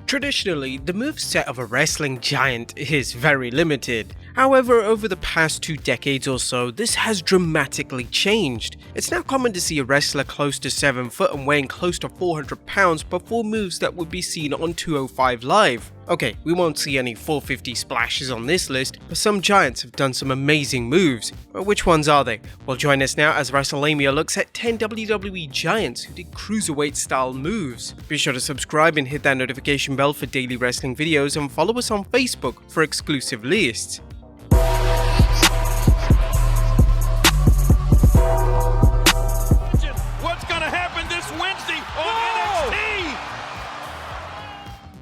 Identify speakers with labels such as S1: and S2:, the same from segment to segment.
S1: Traditionally, the moveset of a wrestling giant is very limited. However, over the past 2 decades or so, this has dramatically changed. It's now common to see a wrestler close to 7 foot and weighing close to 400 pounds perform moves that would be seen on 205 Live. Okay, we won't see any 450 splashes on this list, but some giants have done some amazing moves. But which ones are they? Well, join us now as Wrestlelamia looks at 10 WWE Giants who did Cruiserweight style moves. Be sure to subscribe and hit that notification bell for daily wrestling videos and follow us on Facebook for exclusive lists.
S2: What's gonna happen this Wednesday on NXT?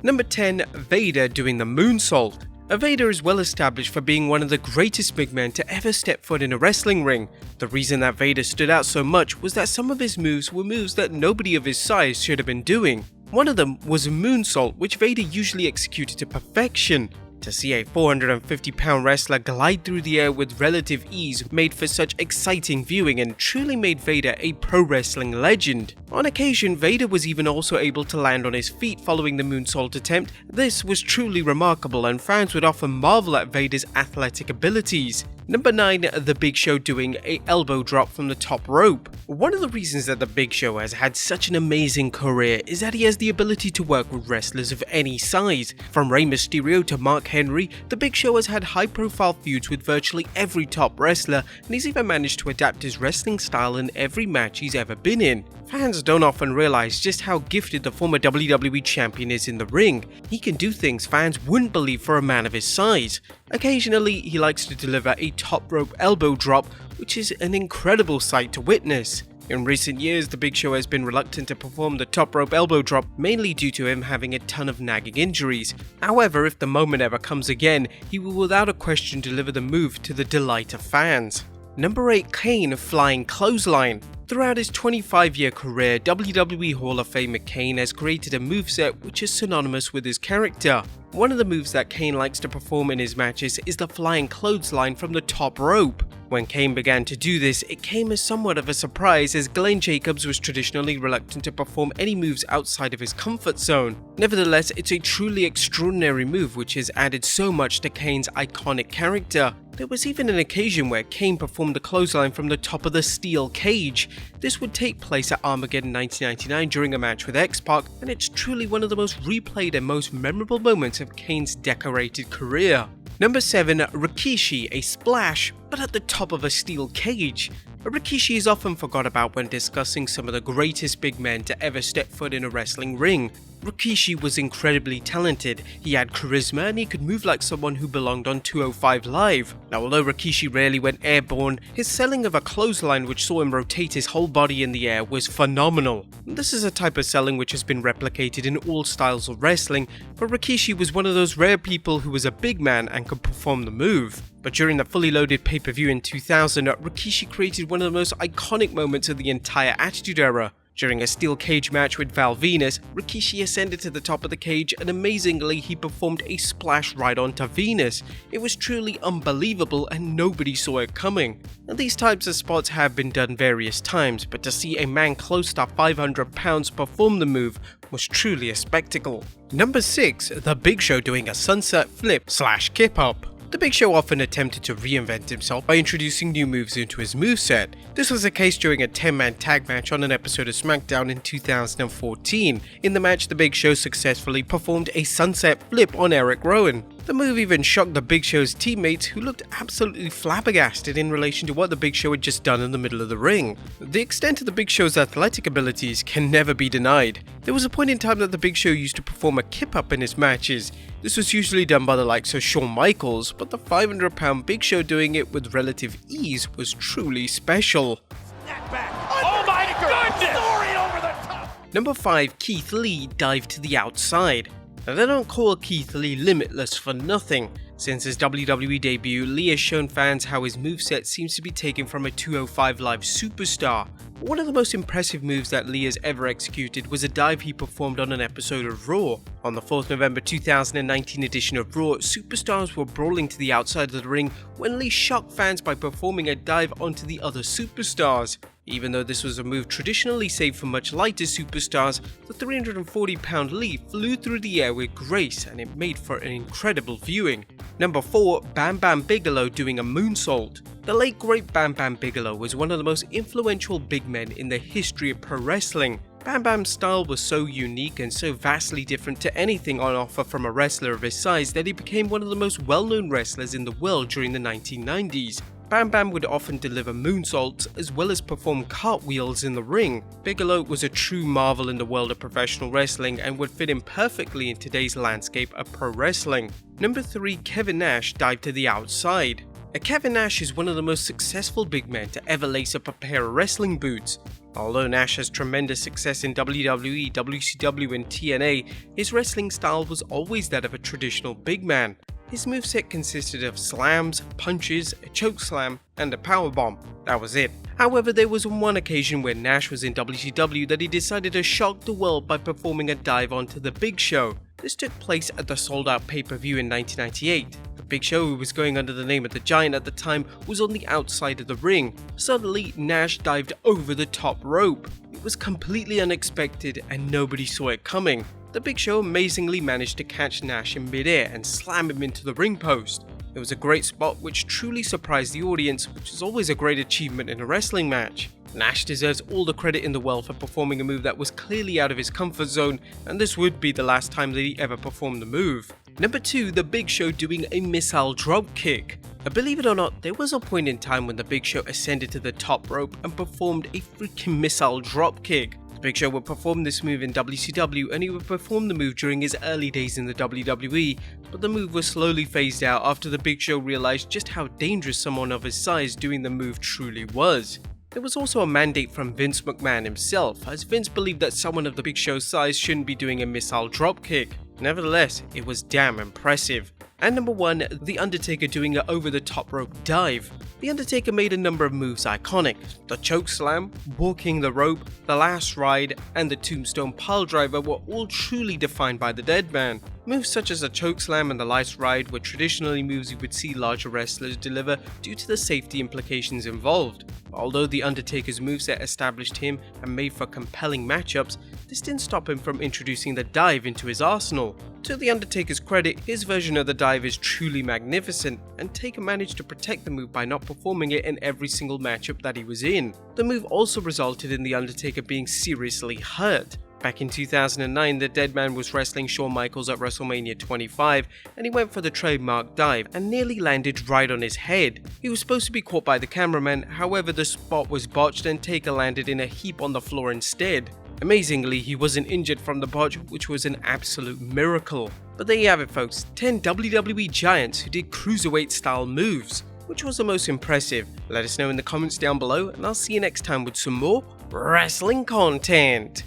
S1: Number 10. Vader doing the moonsault. Vader is well established for being one of the greatest big men to ever step foot in a wrestling ring. The reason that Vader stood out so much was that some of his moves were moves that nobody of his size should have been doing. One of them was a moonsault, which Vader usually executed to perfection. To see a 450-pound wrestler glide through the air with relative ease made for such exciting viewing and truly made Vader a pro wrestling legend. On occasion, Vader was even also able to land on his feet following the moonsault attempt. This was truly remarkable and fans would often marvel at Vader's athletic abilities. Number 9. The Big Show doing a elbow drop from the top rope. One of the reasons that the Big Show has had such an amazing career is that he has the ability to work with wrestlers of any size. From Rey Mysterio to Mark Henry, the Big Show has had high-profile feuds with virtually every top wrestler, and he's even managed to adapt his wrestling style in every match he's ever been in. Fans don't often realize just how gifted the former WWE champion is in the ring. He can do things fans wouldn't believe for a man of his size. Occasionally, he likes to deliver a top rope elbow drop, which is an incredible sight to witness. In recent years, the Big Show has been reluctant to perform the top rope elbow drop, mainly due to him having a ton of nagging injuries. However, if the moment ever comes again, he will without a question deliver the move to the delight of fans. Number 8. Kane flying clothesline. Throughout his 25-year career, WWE Hall of Famer Kane has created a moveset which is synonymous with his character. One of the moves that Kane likes to perform in his matches is the flying clothesline from the top rope. When Kane began to do this, it came as somewhat of a surprise as Glenn Jacobs was traditionally reluctant to perform any moves outside of his comfort zone. Nevertheless, it's a truly extraordinary move which has added so much to Kane's iconic character. There was even an occasion where Kane performed the clothesline from the top of the steel cage. This would take place at Armageddon 1999 during a match with X-Pac, and it's truly one of the most replayed and most memorable moments of Kane's decorated career. Number 7. Rikishi, a splash, but at the top of a steel cage. Rikishi is often forgot about when discussing some of the greatest big men to ever step foot in a wrestling ring. Rikishi was incredibly talented, he had charisma and he could move like someone who belonged on 205 Live. Now although Rikishi rarely went airborne, his selling of a clothesline which saw him rotate his whole body in the air was phenomenal. This is a type of selling which has been replicated in all styles of wrestling, but Rikishi was one of those rare people who was a big man and could perform the move. But during the fully loaded pay-per-view in 2000, Rikishi created one of the most iconic moments of the entire Attitude Era. During a steel cage match with Val Venus, Rikishi ascended to the top of the cage and amazingly he performed a splash right onto Venus. It was truly unbelievable and nobody saw it coming. And these types of spots have been done various times, but to see a man close to 500 pounds perform the move was truly a spectacle. Number 6. The Big Show doing a sunset flip / kip up. The Big Show often attempted to reinvent himself by introducing new moves into his moveset. This was the case during a 10-man tag match on an episode of SmackDown in 2014. In the match, the Big Show successfully performed a sunset flip on Eric Rowan. The move even shocked the Big Show's teammates who looked absolutely flabbergasted in relation to what the Big Show had just done in the middle of the ring. The extent of the Big Show's athletic abilities can never be denied. There was a point in time that the Big Show used to perform a kip-up in his matches. This was usually done by the likes of Shawn Michaels, but the 500-pound Big Show doing it with relative ease was truly special.
S2: Oh my goodness! Story over the top.
S1: Number 5. Keith Lee dive to the outside. Now they don't call Keith Lee limitless for nothing. Since his WWE debut, Lee has shown fans how his moveset seems to be taken from a 205 Live superstar. One of the most impressive moves that Lee has ever executed was a dive he performed on an episode of Raw. On the 4th November 2019 edition of Raw, superstars were brawling to the outside of the ring when Lee shocked fans by performing a dive onto the other superstars. Even though this was a move traditionally saved for much lighter superstars, the 340-pound leap flew through the air with grace and it made for an incredible viewing. Number 4. Bam Bigelow doing a moonsault. The late great Bam Bigelow was one of the most influential big men in the history of pro wrestling. Bam's style was so unique and so vastly different to anything on offer from a wrestler of his size that he became one of the most well-known wrestlers in the world during the 1990s. Bam would often deliver moonsaults as well as perform cartwheels in the ring. Bigelow was a true marvel in the world of professional wrestling and would fit in perfectly in today's landscape of pro wrestling. Number 3. Kevin Nash dived to the outside. Kevin Nash is one of the most successful big men to ever lace up a pair of wrestling boots. Although Nash has tremendous success in WWE, WCW and TNA, his wrestling style was always that of a traditional big man. His moveset consisted of slams, punches, a chokeslam, and a powerbomb. That was it. However, there was one occasion where Nash was in WCW that he decided to shock the world by performing a dive onto the Big Show. This took place at the sold-out pay-per-view in 1998. The Big Show, who was going under the name of the Giant at the time, was on the outside of the ring. Suddenly, Nash dived over the top rope. It was completely unexpected and nobody saw it coming. The Big Show amazingly managed to catch Nash in midair and slam him into the ring post. It was a great spot which truly surprised the audience, which is always a great achievement in a wrestling match. Nash deserves all the credit in the world for performing a move that was clearly out of his comfort zone, and this would be the last time that he ever performed the move. Number 2. The Big Show doing a missile dropkick. Believe it or not, there was a point in time when the Big Show ascended to the top rope and performed a freaking missile dropkick. Big Show would perform this move in WCW and he would perform the move during his early days in the WWE, but the move was slowly phased out after the Big Show realized just how dangerous someone of his size doing the move truly was. There was also a mandate from Vince McMahon himself, as Vince believed that someone of the Big Show's size shouldn't be doing a missile dropkick. Nevertheless, it was damn impressive. And number 1, The Undertaker doing an over-the-top rope dive. The Undertaker made a number of moves iconic. The chokeslam, walking the rope, the last ride, and the tombstone piledriver were all truly defined by the dead man. Moves such as the chokeslam and the last ride were traditionally moves you would see larger wrestlers deliver due to the safety implications involved. Although The Undertaker's moveset established him and made for compelling matchups, this didn't stop him from introducing the dive into his arsenal. To The Undertaker's credit, his version of the dive is truly magnificent, and Taker managed to protect the move by not performing it in every single matchup that he was in. The move also resulted in The Undertaker being seriously hurt. Back in 2009, the dead man was wrestling Shawn Michaels at Wrestlemania 25 and he went for the trademark dive and nearly landed right on his head. He was supposed to be caught by the cameraman, however the spot was botched and Taker landed in a heap on the floor instead. Amazingly, he wasn't injured from the botch, which was an absolute miracle. But there you have it folks, 10 WWE Giants who did Cruiserweight style moves. Which was the most impressive? Let us know in the comments down below and I'll see you next time with some more wrestling content.